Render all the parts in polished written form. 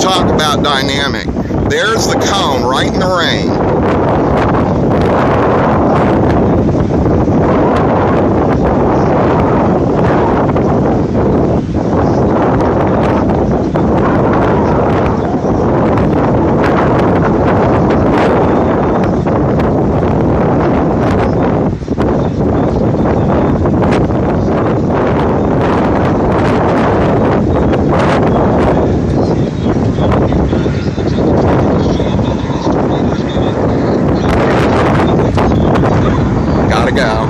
talk about dynamic. There's the cone right in the rain. Gotta go.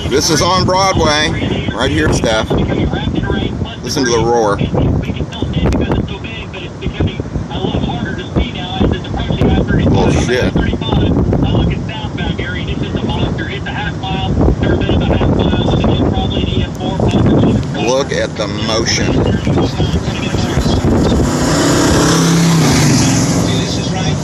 This is on Broadway, right here, Steph. Listen to the roar. Oh shit. Look at the motion. This is right.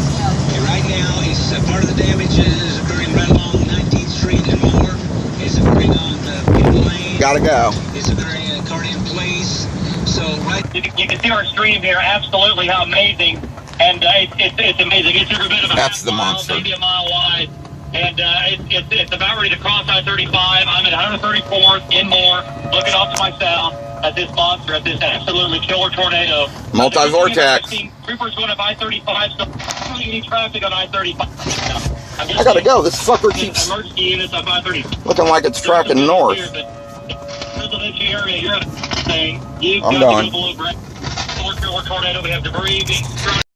Right now, it's part of the damage is occurring right along 19th Street and Moore. It's occurring on People Lane. Gotta go. It's occurring in Cardian Place. So right. You can see our stream here. Absolutely, how amazing! And it's amazing. It's every bit of a That's half the mile, monster. maybe a mile wide. And it's about ready to cross I-35. I'm at 134th in Moore, looking off to my south at this monster, at this absolutely killer tornado. Multi-vortex. Troopers going up I-35, so not really any traffic on I-35. I gotta go. This fucker keeps Emergency units up I-35. looking like it's tracking north. Residential area, you're saying you've I'm got done. to go below ground. Killer tornado. We have debris being